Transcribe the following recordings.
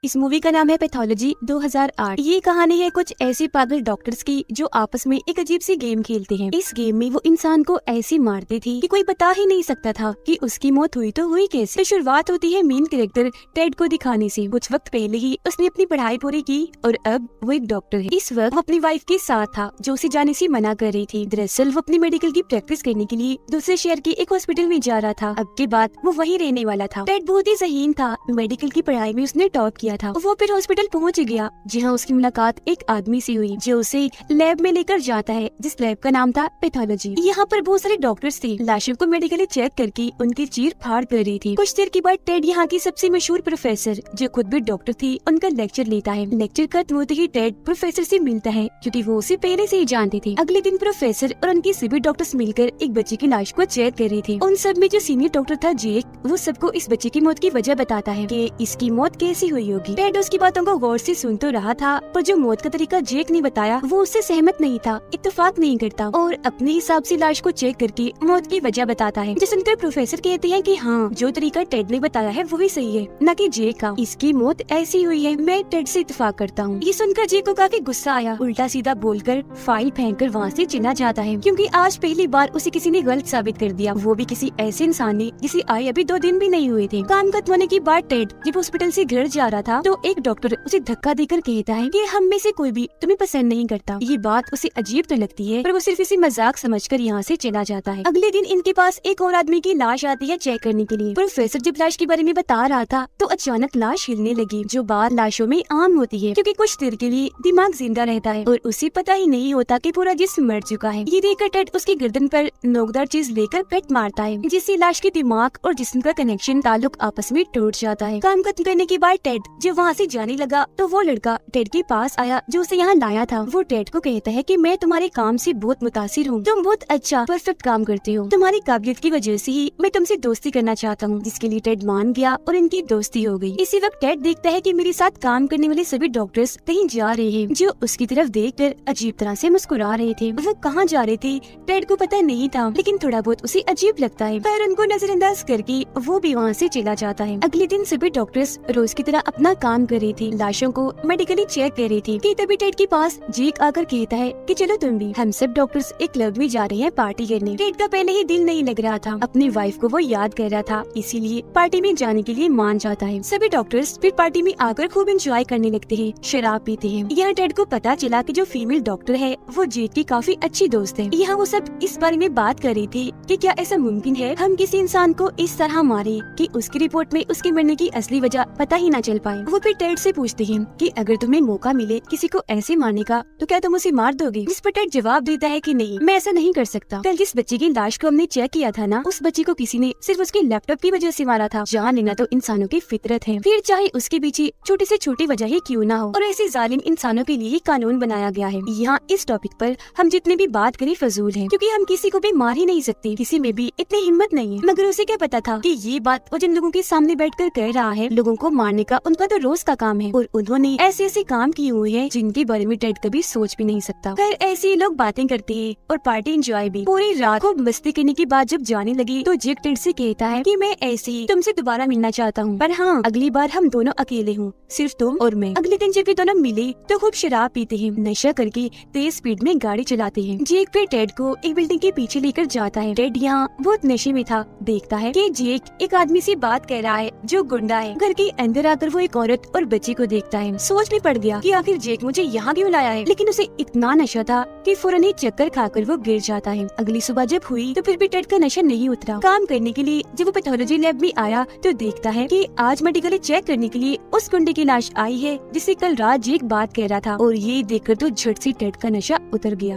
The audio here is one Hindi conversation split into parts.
इस मूवी का नाम है पैथोलॉजी 2008। ये कहानी है कुछ ऐसे पागल डॉक्टर्स की जो आपस में एक अजीब सी गेम खेलते हैं। इस गेम में वो इंसान को ऐसे मारते थे कि कोई बता ही नहीं सकता था कि उसकी मौत हुई तो हुई कैसे। तो शुरुआत होती है मेन कैरेक्टर टेड को दिखाने से। कुछ वक्त पहले ही उसने अपनी पढ़ाई पूरी की और अब वो एक डॉक्टर है। इस वक्त वो अपनी वाइफ के साथ था जो उसे जाने से मना कर रही थी। दरअसल वो अपनी मेडिकल की प्रैक्टिस करने के लिए दूसरे शहर के एक हॉस्पिटल में जा रहा था। अब के बाद वो वहीं रहने वाला था। टेड बहुत ही ज़हीन था। मेडिकल की पढ़ाई में उसने टॉप किया था। वो फिर हॉस्पिटल पहुंच गया जहां उसकी मुलाकात एक आदमी से हुई जो उसे लैब में लेकर जाता है जिस लैब का नाम था पैथोलॉजी। यहाँ पर बहुत सारे डॉक्टर्स थे। लाशों को मेडिकली चेक करके उनकी चीर फाड़ कर रही थी। कुछ देर के बाद टेड यहाँ की सबसे मशहूर प्रोफेसर जो खुद भी डॉक्टर थी उनका लेक्चर लेता है। लेक्चर खत्म होते ही टेड प्रोफेसर से मिलता है क्योंकि वो उसे पहले से ही जानते थे। अगले दिन प्रोफेसर और उनके सभी डॉक्टर्स मिलकर एक बच्चे की लाश को चेक कर रही थी। उन सब में जो सीनियर डॉक्टर था जेक, वो सबको इस बच्चे की मौत की वजह बताता है कि इसकी मौत कैसी हुई होगी। टेड उसकी बातों को गौर से सुन तो रहा था पर जो मौत का तरीका जेक ने बताया वो उससे सहमत नहीं था, इत्तेफाक नहीं करता और अपने हिसाब से लाश को चेक करके मौत की वजह बताता है। जिस सुनकर प्रोफेसर कहते हैं कि हाँ, जो तरीका टेड ने बताया है वो भी सही है, न कि जेक का। इसकी मौत ऐसी हुई है, मैं टेड से इत्तेफाक करता हूँ। ये सुनकर जेक को काफी गुस्सा आया। उल्टा सीधा बोलकर फाइल फेंककर वहाँ से चला जाता है क्योंकि आज पहली बार उसे किसी ने गलत साबित कर दिया, वो भी किसी ऐसे इंसान ने जिसे आए अभी 2 दिन भी नहीं हुए थे। काम खत्म होने के बाद टेड जब हॉस्पिटल से घर जा रहा था तो एक डॉक्टर उसे धक्का देकर कहता है कि हम में से कोई भी तुम्हें पसंद नहीं करता। ये बात उसे अजीब तो लगती है पर वो सिर्फ इसे मजाक समझकर यहाँ से चला जाता है। अगले दिन इनके पास एक और आदमी की लाश आती है चेक करने के लिए। प्रोफेसर जब लाश के बारे में बता रहा था तो अचानक लाश हिलने लगी, जो बात लाशों में आम होती है क्योंकि कुछ देर के लिए दिमाग जिंदा रहता है और उसे पता ही नहीं होता कि पूरा जिस्म मर चुका है। ये देखकर टेड उसकी गर्दन पर नोकदार चीज लेकर कट मारता है जिससे लाश के दिमाग और जिस्म का कनेक्शन ताल्लुक आपस में टूट जाता है। काम खत्म करने के बाद टेड जब वहाँ से जाने लगा तो वो लड़का टेड के पास आया जो उसे यहाँ लाया था। वो टेड को कहता है कि मैं तुम्हारे काम से बहुत मुतासिर हूँ, तुम बहुत अच्छा परफेक्ट काम करते हो, तुम्हारी काबिलियत की वजह से ही मैं तुमसे दोस्ती करना चाहता हूँ। जिसके लिए टेड मान गया और इनकी दोस्ती हो गई। इसी वक्त टेड देखता है कि मेरे साथ काम करने वाले सभी डॉक्टर्स कहीं जा रहे हैं जो उसकी तरफ देखकर अजीब तरह से मुस्कुरा रहे थे। वो कहाँ जा रहे थे टेड को पता नहीं था, लेकिन थोड़ा बहुत उसे अजीब लगता है। पर उनको नजरअंदाज करके वो भी वहाँ से चला जाता है। अगले दिन सभी डॉक्टर्स रोज की तरह अपना काम कर रही थी, लाशों को मेडिकली चेक कर रही थी कि तभी टेड के पास जेक आकर कहता है कि चलो तुम भी, हम सब डॉक्टर्स एक क्लब में जा रहे हैं पार्टी करने। टेड का पहले ही दिल नहीं लग रहा था, अपनी वाइफ को वो याद कर रहा था, इसीलिए पार्टी में जाने के लिए मान जाता है। सभी डॉक्टर्स फिर पार्टी में आकर खूब एंजॉय करने लगते हैं, शराब पीते हैं। यहाँ टेड को पता चला कि जो फीमेल डॉक्टर है वो जेक की काफी अच्छी दोस्त है। यहाँ वो सब इस बारे में बात कर रही थी कि क्या ऐसा मुमकिन है हम किसी इंसान को इस तरह मारे कि उसकी रिपोर्ट में उसके मरने की असली वजह पता ही न चल पाए। वो फिर टेड से पूछते हैं कि अगर तुम्हें मौका मिले किसी को ऐसे मारने का तो क्या तुम उसे मार दोगे? जिस पर टेड जवाब देता है कि नहीं, मैं ऐसा नहीं कर सकता। कल जिस बच्चे की लाश को हमने चेक किया था ना, उस बच्चे को किसी ने सिर्फ उसके लैपटॉप की वजह से मारा था। जान लेना तो इंसानों की फितरत है, फिर चाहे उसके पीछे छोटी से छोटी वजह ही क्यों ना हो। और ऐसे जालिम इंसानों के लिए कानून बनाया गया है। यहाँ इस टॉपिक पर हम जितने भी बात करें फजूल है क्योंकि हम किसी को भी मार ही नहीं सकते, किसी में भी इतनी हिम्मत नहीं है। मगर उसे क्या पता था कि ये बात वो जिन लोगों के सामने बैठकर कह रहा है, लोगों को मारने का उनका तो रोज का काम है और उन्होंने ऐसे ऐसे काम किए हुए हैं जिनके बारे में टेड कभी सोच भी नहीं सकता। खैर ऐसे लोग बातें करते हैं और पार्टी एंजॉय भी। पूरी रात को मस्ती करने के बाद जब जाने लगी तो जेक टेड से कहता है कि मैं ऐसे ही तुमसे दोबारा मिलना चाहता हूँ, पर हाँ अगली बार हम दोनों अकेले हूँ, सिर्फ तुम और मैं। अगले दिन जब ये दोनों मिले तो खूब शराब पीते हैं, नशा करके तेज स्पीड में गाड़ी चलाते हैं। जेक फिर टेड को एक बिल्डिंग के पीछे लेकर जाता है। टेड यहाँ बहुत नशे में था, देखता है कि जेक एक आदमी से बात कर रहा है जो गुंडा है। घर के अंदर आकर वो एक औरत और बच्ची को देखता है। सोच में पड़ गया कि आखिर जेक मुझे यहाँ क्यों लाया है, लेकिन उसे इतना नशा था कि फौरन ही चक्कर खाकर वो गिर जाता है। अगली सुबह जब हुई तो फिर भी टेड का नशा नहीं उतरा। काम करने के लिए जब वो पैथोलॉजी लैब में आया तो देखता है कि आज मेडिकली चेक करने के लिए उस गुंडे की लाश आई है जिससे कल रात जेक बात कर रहा था। और ये देखकर तो झट से टेड का नशा उतर गया।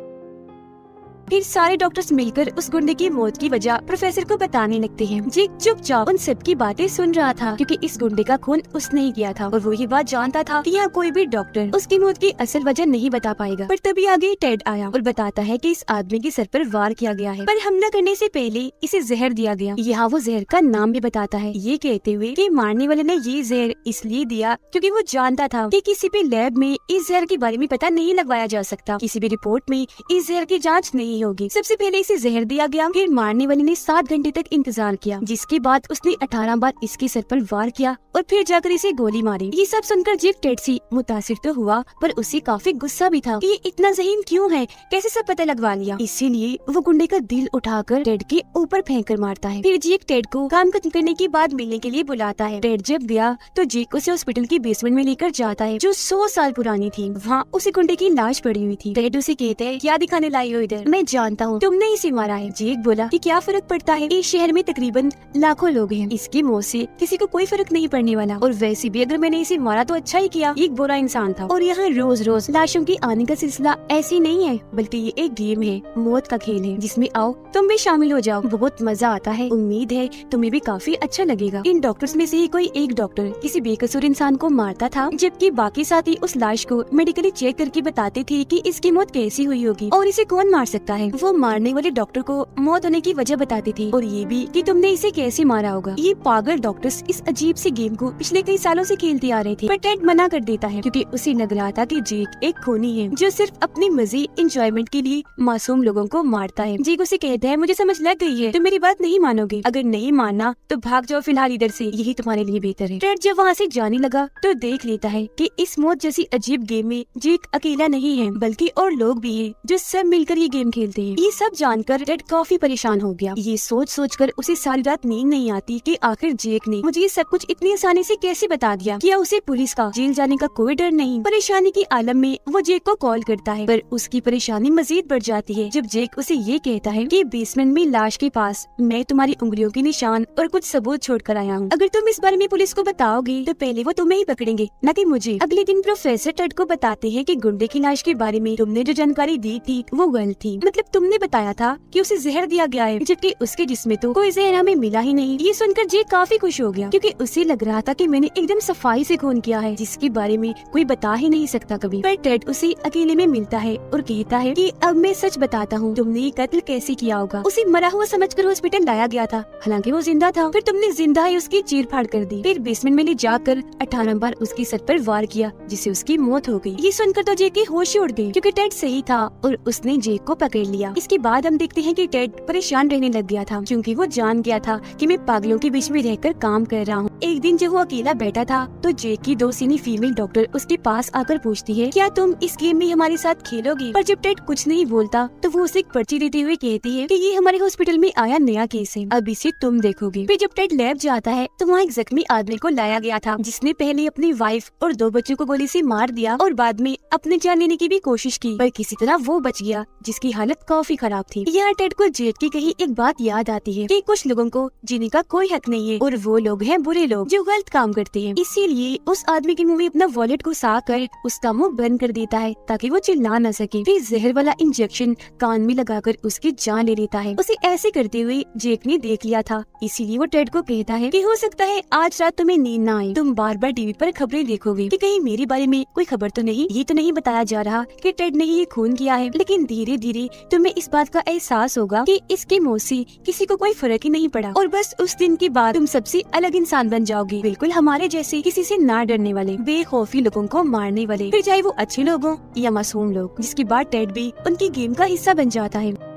फिर सारे डॉक्टर्स मिलकर उस गुंडे की मौत की वजह प्रोफेसर को बताने लगते हैं। जेक चुपचाप उन सब की बातें सुन रहा था क्योंकि इस गुंडे का खून उसने ही किया था और वो ये बात जानता था कि यहाँ कोई भी डॉक्टर उसकी मौत की असल वजह नहीं बता पाएगा। पर तभी आगे टेड आया और बताता है कि इस आदमी के सर पर वार किया गया है, पर हमला करने से पहले इसे जहर दिया गया। यहाँ वो जहर का नाम भी बताता है, ये कहते हुए कि मारने वाले ने ये जहर इसलिए दिया क्योंकि वो जानता था कि किसी भी लैब में इस जहर के बारे में पता नहीं लगवाया जा सकता, किसी भी रिपोर्ट में इस जहर की जाँच नहीं नहीं होगी। सबसे पहले इसे जहर दिया गया, फिर मारने वाले ने 7 घंटे तक इंतजार किया, जिसके बाद उसने 18 बार इसके सर पर वार किया और फिर जाकर इसे गोली मारी। ये सब सुनकर जेक टेड से मुतासिर तो हुआ, पर उसे काफी गुस्सा भी था कि ये इतना ज़हीन क्यों है, कैसे सब पता लगवा लिया। इसीलिए वो गुंडे का दिल उठाकर टेड के ऊपर फेंक कर मारता है। फिर जेक टेड को काम खत्म करने के बाद मिलने के लिए बुलाता है। टेड जब गया तो जेक उसे हॉस्पिटल की बेसमेंट में लेकर जाता है, जो 100 साल पुरानी थी। वहाँ उसी गुंडे की लाश पड़ी हुई थी। टेड उसे कहते हैं, क्या दिखाने लाई हो इधर? मैं जानता हूँ तुमने इसे मारा है। जेक बोला कि क्या फर्क पड़ता है, इस शहर में तकरीबन लाखों लोग हैं, इसकी मौत से किसी को कोई फर्क नहीं पड़ने वाला। और वैसे भी अगर मैंने इसे मारा तो अच्छा ही किया, एक बुरा इंसान था। और यहाँ रोज रोज लाशों की आने का सिलसिला ऐसी नहीं है, बल्कि ये एक गेम है, मौत का खेल है, जिसमें आओ तुम भी शामिल हो जाओ, बहुत मजा आता है। उम्मीद है तुम्हें भी काफी अच्छा लगेगा। इन डॉक्टर्स में से ही कोई एक डॉक्टर किसी बेकसूर इंसान को मारता था, जबकि बाकी साथी उस लाश को मेडिकली चेक करके बताते थे कि इसकी मौत कैसी हुई होगी और इसे कौन मार सकता है। वो मारने वाले डॉक्टर को मौत होने की वजह बताते थे और ये भी कि तुमने इसे कैसे मारा होगा। ये पागल डॉक्टर्स इस अजीब सी गेम को पिछले कई सालों से खेलते आ रहे थे, पर टेड मना कर देता है क्योंकि उसे लग रहा था कि जेक एक खूनी है जो सिर्फ अपनी मजे एंजॉयमेंट के लिए मासूम लोगों को मारता है। जेक उसे कहता है, मुझे समझ लग गई है, तुम मेरी बात नहीं मानोगे, अगर नहीं मानना तो भाग जाओ फिलहाल इधर से, यही तुम्हारे लिए बेहतर है। टेड जब वहाँ से जाने लगा तो देख लेता है कि इस मौत जैसी अजीब गेम में जेक अकेला नहीं है, बल्कि और लोग भी हैं जो सब मिलकर ये गेम खेलते हैं। ये सब जानकर टेड काफी परेशान हो गया। ये सोच कर उसे सारी रात नींद नहीं आती कि आखिर जेक ने मुझे ये सब कुछ इतनी आसानी से कैसे बता दिया। क्या उसे पुलिस का, जेल जाने का कोई डर नहीं? परेशानी की आलम में वो जेक को कॉल करता है, पर उसकी परेशानी मजीद बढ़ जाती है जब जेक उसे ये कहता है कि बेसमेंट में लाश के पास मैं तुम्हारी उंगलियों के निशान और कुछ सबूत छोड़ कर आया हूँ। अगर तुम इस बारे में पुलिस को बताओगे तो पहले वो तुम्हें ही पकड़ेंगे, न कि मुझे। अगले दिन प्रोफेसर टेड को बताते हैं कि गुंडे की लाश के बारे में तुमने जो जानकारी दी थी वो गलत थी। मतलब तुमने बताया था कि उसे जहर दिया गया है, जबकि उसके जिस्म तो कोई जहर हमें मिला ही नहीं। ये सुनकर जेक काफी खुश हो गया क्योंकि उसे लग रहा था कि मैंने एकदम सफाई से खून किया है, जिसके बारे में कोई बता ही नहीं सकता कभी। पर टेड उसे अकेले में मिलता है और कहता है कि अब मैं सच बताता हूँ, तुमने ये कत्ल कैसे किया होगा। उसे मरा हुआ समझकर हॉस्पिटल लाया गया था, हालांकि वो जिंदा था। फिर तुमने जिंदा ही उसकी चीर फाड़ कर दी, फिर बेसमेंट में ले जाकर 18 बार उसके सर पर वार किया, जिससे उसकी मौत हो गई। ये सुनकर तो जेक की होश उड़ गई क्योंकि टेड सही था और उसने जेक को पकड़ लिया। इसके बाद हम देखते हैं कि टेड परेशान रहने लग गया था क्योंकि वो जान गया था कि मैं पागलों के बीच में रहकर काम कर रहा हूँ। एक दिन जब वो अकेला बैठा था तो जेक की दो सीनी फीमेल डॉक्टर उसके पास आकर पूछती है, क्या तुम इस गेम में हमारे साथ खेलोगे? पर जब टेड कुछ नहीं बोलता तो वो उसे एक पर्ची देते हुए कहती है कि ये हमारे हॉस्पिटल में आया नया केस है, अब इसे तुम देखोगे। फिर जब टेड लैब जाता है तो वहाँ एक जख्मी आदमी को लाया गया था जिसने पहले अपनी वाइफ और 2 बच्चों को गोली से मार दिया और बाद में अपनी जान लेने की भी कोशिश की, पर किसी तरह वो बच गया, जिसकी हालत काफी खराब थी। यहाँ टेड को जेक की कही एक बात याद आती है कि कुछ लोगों को जीने का कोई हक नहीं है और वो लोग हैं बुरे लोग जो गलत काम करते हैं। इसीलिए उस आदमी के मुंह में अपना वॉलेट घुसा कर उसका मुंह बंद कर देता है ताकि वो चिल्ला न सके। फिर जहर वाला इंजेक्शन कान में लगाकर उसकी जान ले लेता है। उसे ऐसे करते हुए जेक ने देख लिया था, इसीलिए वो टेड को कहता है कि हो सकता है आज रात तुम्हें नींद ना आए, तुम बार बार टीवी पर खबरें देखोगे कि कहीं मेरे बारे में कोई खबर तो नहीं। ये तो नहीं बताया जा रहा कि टेड ने ये खून किया है, लेकिन धीरे धीरे तुम्हें इस बात का एहसास होगा कि इसकी मौत से किसी को कोई फर्क ही नहीं पड़ा और बस उस दिन के बाद तुम सबसे अलग इंसान बन जाओगे, बिल्कुल हमारे जैसे किसी से ना डरने वाले, बेखौफी लोगों को मारने वाले, फिर चाहे वो अच्छे लोग हों या मासूम लोग। जिसके बाद टेड भी उनकी गेम का हिस्सा बन जाता है।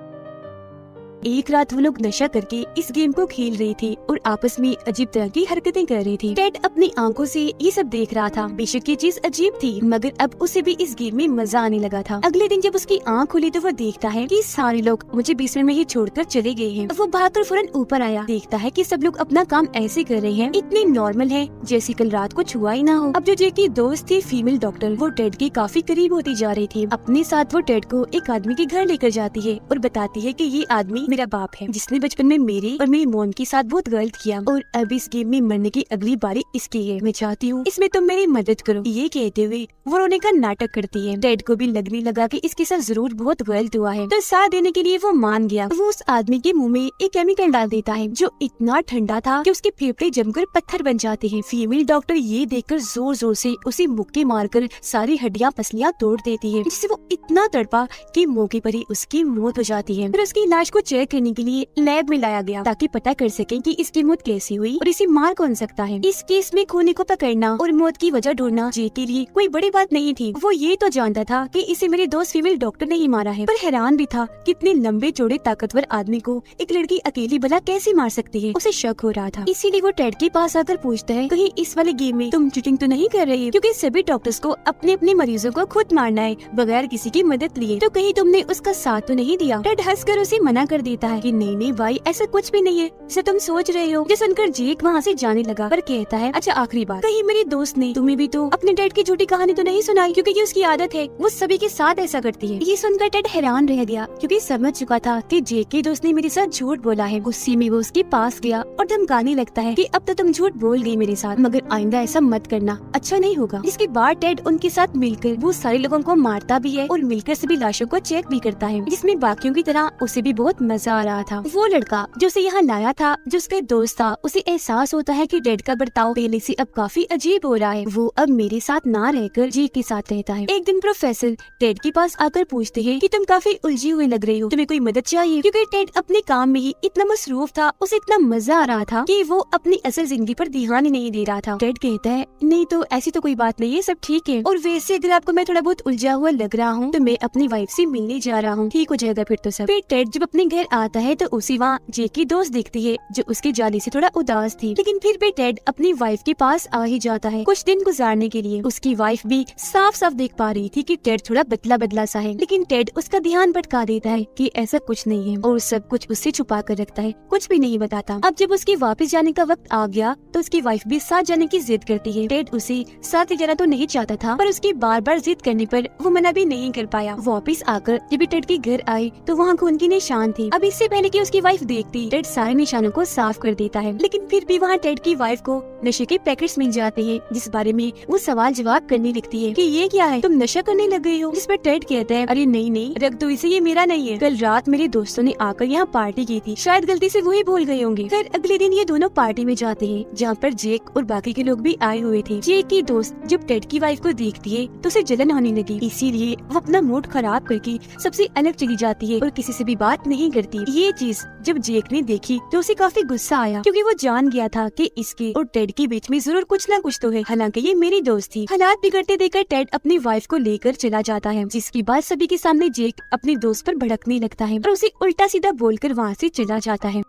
एक रात वो लोग नशा करके इस गेम को खेल रहे थे और आपस में अजीब तरह की हरकतें कर रहे थे। टेड अपनी आंखों से ये सब देख रहा था। बेशक ये चीज अजीब थी, मगर अब उसे भी इस गेम में मजा आने लगा था। अगले दिन जब उसकी आंख खुली तो वो देखता है कि सारे लोग मुझे बेसमेंट में ही छोड़कर चले गए हैं। वो भागकर फौरन ऊपर आया, देखता है कि सब लोग अपना काम ऐसे कर रहे हैं, इतने नॉर्मल है जैसे कल रात कुछ हुआ ही ना हो। अब जो जेक की दोस्त थी फीमेल डॉक्टर, वो टेड के काफी करीब होती जा रही थी। अपने साथ वो टेड को एक आदमी के घर लेकर जाती है और बताती है कि ये आदमी मेरा बाप है, जिसने बचपन में मेरे और मेरी मॉम के साथ बहुत गलत किया और अब इस गेम में मरने की अगली बारी इसकी है। मैं चाहती हूँ इसमें तुम मेरी मदद करो। ये कहते हुए वो रोने का नाटक करती है। टेड को भी लगने लगा कि इसके साथ जरूर बहुत गलत हुआ है, तो साथ देने के लिए वो मान गया। वो उस आदमी के मुंह में एक केमिकल डाल देता है जो इतना ठंडा था कि उसके फेफड़े जमकर पत्थर बन जाते हैं। फीमेल डॉक्टर ये देखकर जोर जोर से उसे मुक्के मारकर सारी हड्डियां पसलियां तोड़ देती है, जिससे वो इतना तड़पा कि मौके पर ही उसकी मौत हो जाती है। फिर उसकी लाश को चेक चेक करने के लिए लैब में लाया गया ताकि पता कर सके कि इसकी मौत कैसे हुई और इसे मार कौन सकता है। इस केस में खूनी को पकड़ना और मौत की वजह ढूंढना जेक के लिए कोई बड़ी बात नहीं थी। वो ये तो जानता था कि इसे मेरे दोस्त फीमेल डॉक्टर ने ही मारा है, पर हैरान भी था कितने लंबे चौड़े ताकतवर आदमी को एक लड़की अकेली भला कैसे मार सकती है। उसे शक हो रहा था, इसीलिए वो टेड के पास आकर पूछता है, कहीं इस वाले गेम में तुम चीटिंग तो नहीं कर रही? क्योंकि सभी डॉक्टर्स को अपने अपने मरीजों को खुद मारना है बगैर किसी की मदद लिए, तो कहीं तुमने उसका साथ तो नहीं दिया? टेड हंसकर उसे मना कर देता है कि नहीं नहीं भाई, ऐसा कुछ भी नहीं है जैसे तुम सोच रहे हो। जो सुनकर जेक वहाँ से जाने लगा, पर कहता है, अच्छा आखिरी बात, कहीं मेरे दोस्त ने तुम्हें भी तो अपने डैड की झूठी कहानी तो नहीं सुनाई? क्योंकि ये उसकी आदत है, वो सभी के साथ ऐसा करती है। ये सुनकर टेड हैरान रह गया क्योंकि समझ चुका था कि जेक के दोस्त ने मेरे साथ झूठ बोला है। गुस्से में वो उसके पास गया और धमकाने लगता है कि अब तो तुम झूठ बोल गई मेरे साथ, मगर आइंदा ऐसा मत करना, अच्छा नहीं होगा। इसके बाद टेड उनके साथ मिलकर वो सारे लोगों को मारता भी है और मिलकर सभी लाशों को चेक भी करता है, जिसमें बाकियों की तरह उसे भी बहुत मजा आ रहा था। वो लड़का जो उसे यहाँ लाया था, जो उसका दोस्त था, उसे एहसास होता है कि टेड का बर्ताव पहले से अब काफी अजीब हो रहा है। वो अब मेरे साथ ना रहकर जेक के साथ रहता है। एक दिन प्रोफेसर टेड के पास आकर पूछते हैं कि तुम काफी उलझी हुई लग रही हो, तुम्हें कोई मदद चाहिए? क्योंकि टेड अपने काम में ही इतना मसरूफ था, उसे इतना मजा आ रहा था कि वो अपनी असल जिंदगी पर ध्यान ही नहीं दे रहा था। टेड कहता है, नहीं तो ऐसी तो कोई बात नहीं है, सब ठीक है। और वैसे अगर आपको मैं थोड़ा बहुत उलझा हुआ लग रहा हूँ तो मैं अपनी वाइफ से मिलने जा रहा हूँ, ठीक हो जाएगा फिर तो सब। फिर टेड जब अपने घर आता है तो उसी वहाँ जेक की दोस्त दिखती है जो उसके जाने से थोड़ा उदास थी, लेकिन फिर भी टेड अपनी वाइफ के पास आ ही जाता है कुछ दिन गुजारने के लिए। उसकी वाइफ भी साफ साफ देख पा रही थी कि टेड थोड़ा बदला बदला सा है, लेकिन टेड उसका ध्यान भटका देता है कि ऐसा कुछ नहीं है और सब कुछ उससे छुपा कर रखता है, कुछ भी नहीं बताता। अब जब उसके वापस जाने का वक्त आ गया तो उसकी वाइफ भी साथ जाने की जिद करती है। टेड उसे साथ ले जाना तो नहीं चाहता था, पर उसकी बार बार जिद करने पर वो मना भी नहीं कर पाया। वापस आकर जब टेड के घर आए तो वहाँ खून की निशान थी। अब इससे पहले कि उसकी वाइफ देखती, टेड सारे निशानों को साफ कर देता है, लेकिन फिर भी वहाँ टेड की वाइफ को नशे के पैकेट्स मिल जाते हैं, जिस बारे में वो सवाल जवाब करने लगती है कि ये क्या है, तुम नशा करने लग गई हो? जिस पर टेड कहता है, अरे नहीं नहीं, रख दो इसे, ये मेरा नहीं है। कल रात मेरे दोस्तों ने आकर यहाँ पार्टी की थी, शायद गलती से वही भूल गए होंगे। फिर अगले दिन ये दोनों पार्टी में जाते हैं जहाँ पर जेक और बाकी के लोग भी आए हुए थे। जेक की दोस्त जब टेड की वाइफ को देखती है तो उसे जलन होने लगी, इसीलिए वो अपना मूड खराब करके सबसे अलग चली जाती है और किसी से भी बात नहीं करती। ये चीज जब जेक ने देखी तो उसे काफी गुस्सा आया, क्योंकि वो जान गया था कि इसके और टेड के बीच में जरूर कुछ ना कुछ तो है, हालांकि ये मेरी दोस्त थी। हालात बिगड़ते देखकर टेड अपनी वाइफ को लेकर चला जाता है, जिसके बाद सभी के सामने जेक अपने दोस्त पर भड़कने लगता है और उसे उल्टा सीधा बोलकर वहाँ से चला जाता है।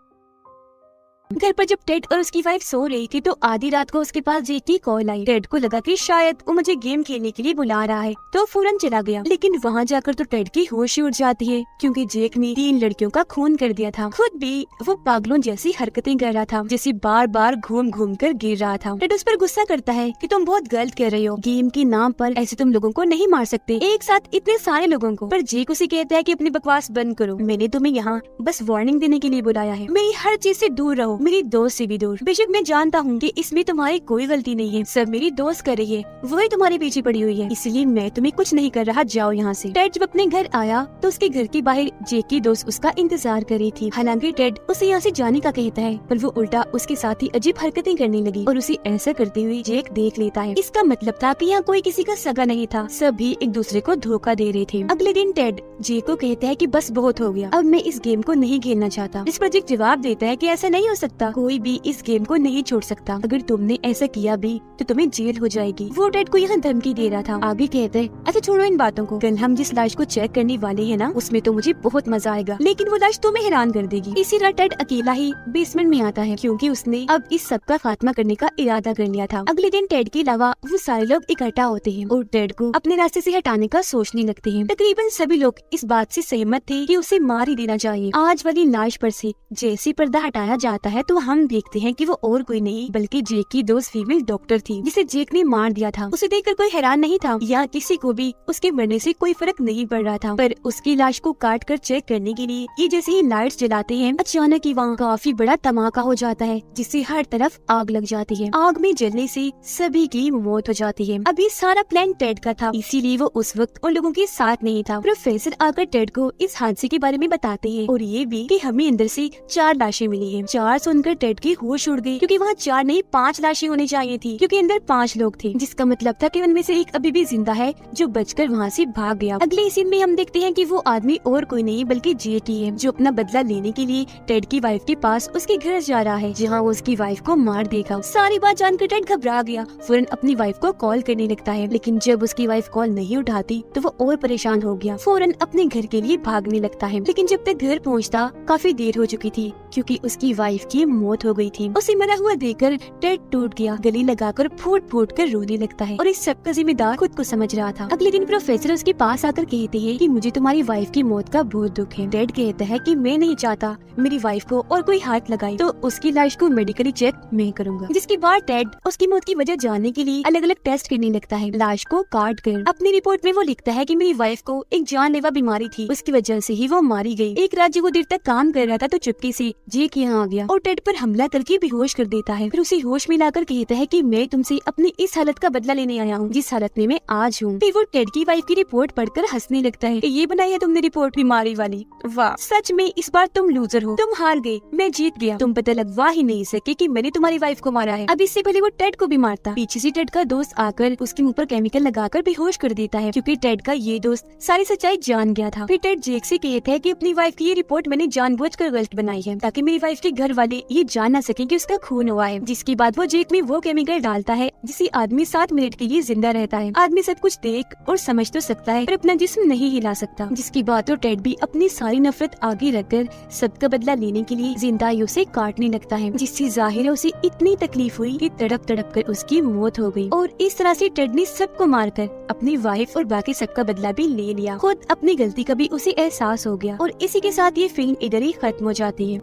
घर पर जब टेड और उसकी वाइफ सो रही थी तो आधी रात को उसके पास जेक की कॉल आई। टेड को लगा कि शायद वो मुझे गेम खेलने के लिए बुला रहा है, तो फौरन चला गया, लेकिन वहाँ जाकर तो टेड की होश उड़ जाती है क्योंकि जेक ने 3 लड़कियों का खून कर दिया था। खुद भी वो पागलों जैसी हरकतें कर रहा था, जैसे बार बार घूम घूम कर गिर रहा था। टेड उस पर गुस्सा करता है कि तुम बहुत गलत कर रहे हो, गेम के नाम पर ऐसे तुम लोगों को नहीं मार सकते, एक साथ इतने सारे लोगों को। पर जेक उसे कहता है कि अपनी बकवास बंद करो, मैंने तुम्हें यहाँ बस वार्निंग देने के लिए बुलाया है, मेरी हर चीज से दूर रहो, मेरी दोस्त से भी दूर। बेशक मैं जानता हूँ कि इसमें तुम्हारी कोई गलती नहीं है, सब मेरी दोस्त कर रही है, वही तुम्हारे पीछे पड़ी हुई है, इसलिए मैं तुम्हें कुछ नहीं कर रहा, जाओ यहाँ से। टेड जब अपने घर आया तो उसके घर के बाहर जेक की दोस्त उसका इंतजार कर रही थी। हालांकि टेड उसे यहाँ से जाने का कहता है, पर वो उल्टा उसके साथ ही अजीब हरकतें करने लगी और उसे ऐसा करते हुए जेक देख लेता है। इसका मतलब था कि यहाँ कोई किसी का सगा नहीं था, सभी एक दूसरे को धोखा दे रहे थे। अगले दिन टेड जेक को कहता है कि बस बहुत हो गया, अब मैं इस गेम को नहीं खेलना चाहता। इस पर जेक जवाब देता है कि ऐसा नहीं हो सकता, कोई भी इस गेम को नहीं छोड़ सकता, अगर तुमने ऐसा किया भी तो तुम्हें जेल हो जाएगी। वो टेड को यहाँ धमकी दे रहा था। आगे कहते हैं, अच्छा छोड़ो इन बातों को, कल हम जिस लाश को चेक करने वाले हैं ना, उसमें तो मुझे बहुत मजा आएगा, लेकिन वो लाश तुम्हें हैरान कर देगी। इसी तरह टेड अकेला ही बेसमेंट में आता है क्योंकि उसने अब इस सब का खात्मा करने का इरादा कर लिया था। अगले दिन टेड के अलावा वो सारे लोग इकट्ठा होते हैं और टेड को अपने रास्ते से हटाने का सोचने लगते हैं। तकरीबन सभी लोग इस बात से सहमत थे कि उसे मार ही देना चाहिए। आज वाली लाश पर से जैसे पर्दा हटाया जाता है तो हम देखते हैं कि वो और कोई नहीं बल्कि जेक की दोस्त फीमेल डॉक्टर थी, जिसे जेक ने मार दिया था। उसे देखकर कोई हैरान नहीं था या किसी को भी उसके मरने से कोई फर्क नहीं पड़ रहा था, पर उसकी लाश को काट कर चेक करने के लिए ये जैसे ही लाइट्स जलाते हैं, अचानक ही वहाँ काफी बड़ा धमाका हो जाता है, जिससे हर तरफ आग लग जाती है। आग में जलने से सभी की मौत हो जाती है। अभी सारा प्लान टेड का था, इसीलिए वो उस वक्त उन लोगों के साथ नहीं था। प्रोफेसर आकर टेड को इस हादसे के बारे में बताते हैं और ये भी कि हमें अंदर से 4 लाशें मिली हैं, 4 सुनकर टेड की होश उड़ गई, क्योंकि वहाँ 4 नहीं 5 लाशें होनी चाहिए थी, क्योंकि अंदर 5 लोग थे, जिसका मतलब था कि उनमें से एक अभी भी जिंदा है जो बचकर वहाँ से भाग गया। अगले सीन में हम देखते हैं कि वो आदमी और कोई नहीं बल्कि जेटी है, जो अपना बदला लेने के लिए टेड की वाइफ के पास उसके घर जा रहा है, जहाँ वो उसकी वाइफ को मार देगा। सारी बात जानकर टेड घबरा गया, फौरन अपनी वाइफ को कॉल करने लगता है, लेकिन जब उसकी वाइफ कॉल नहीं उठाती तो वो और परेशान हो गया, फौरन अपने घर के लिए भागने लगता है। लेकिन जब तक घर पहुँचता काफी देर हो चुकी थी, क्योंकि उसकी वाइफ की मौत हो गई थी। उसे मरा हुआ देखकर टेड टूट गया, गले लगाकर फूट फूट कर रोने लगता है और इस सब का जिम्मेदार खुद को समझ रहा था। अगले दिन प्रोफेसर उसके पास आकर कहते हैं कि मुझे तुम्हारी वाइफ की मौत का बहुत दुख है। टेड कहता है कि मैं नहीं चाहता मेरी वाइफ को और कोई हाथ लगाए, तो उसकी लाश को मेडिकली चेक मैं करूंगा। जिसके बाद टेड उसकी मौत की वजह जानने के लिए अलग अलग टेस्ट करने लगता है। लाश को काट कर अपनी रिपोर्ट में वो लिखता है कि मेरी वाइफ को एक जानलेवा बीमारी थी, उसकी वजह से ही वो मारी गई। एक रात जब वो देर तक काम कर रहा था तो चुपके से जेक यहाँ आ गया और टेड पर हमला करके बेहोश कर देता है। फिर उसे होश में लाकर कहता है कि मैं तुमसे अपनी इस हालत का बदला लेने आया हूँ, जिस हालत में मैं आज हूँ। फिर वो टेड की वाइफ की रिपोर्ट पढ़कर हंसने लगता है। ये बनाई है तुमने रिपोर्ट बीमारी वाली, वाह सच में इस बार तुम लूजर हो, तुम हार गए, मैं जीत गया। तुम पता लगवा ही नहीं सके कि मैंने तुम्हारी वाइफ को मारा है। अब इससे पहले वो टेड को भी मारता, पीछे से टेड का दोस्त आकर उसके मुंह पर केमिकल लगाकर बेहोश कर देता है, क्योंकि टेड का ये दोस्त सारी सच्चाई जान गया था। फिर टेड जेक से कहता है कि अपनी वाइफ की ये रिपोर्ट मैंने जानबूझकर गलत बनाई है, ताकि मेरी वाइफ के घर वाले ये जान न सके कि उसका खून हुआ है। जिसके बाद वो जेक में वो केमिकल डालता है जिससे आदमी 7 मिनट के लिए जिंदा रहता है। आदमी सब कुछ देख और समझ तो सकता है पर अपना जिस्म नहीं हिला सकता। जिसके बाद तो टेड भी अपनी सारी नफरत आगे रखकर सबका बदला लेने के लिए जिंदाइयों से काटने लगता है, जिससे जाहिर है उसे इतनी तकलीफ हुई कि तड़प तड़प कर उसकी मौत हो गई। और इस तरह से टेड ने सबको मारकर अपनी वाइफ और बाकी सबका बदला भी ले लिया। खुद अपनी गलती का भी उसे एहसास हो गया और इसी के साथ ये फिल्म इधर ही खत्म हो जाती है।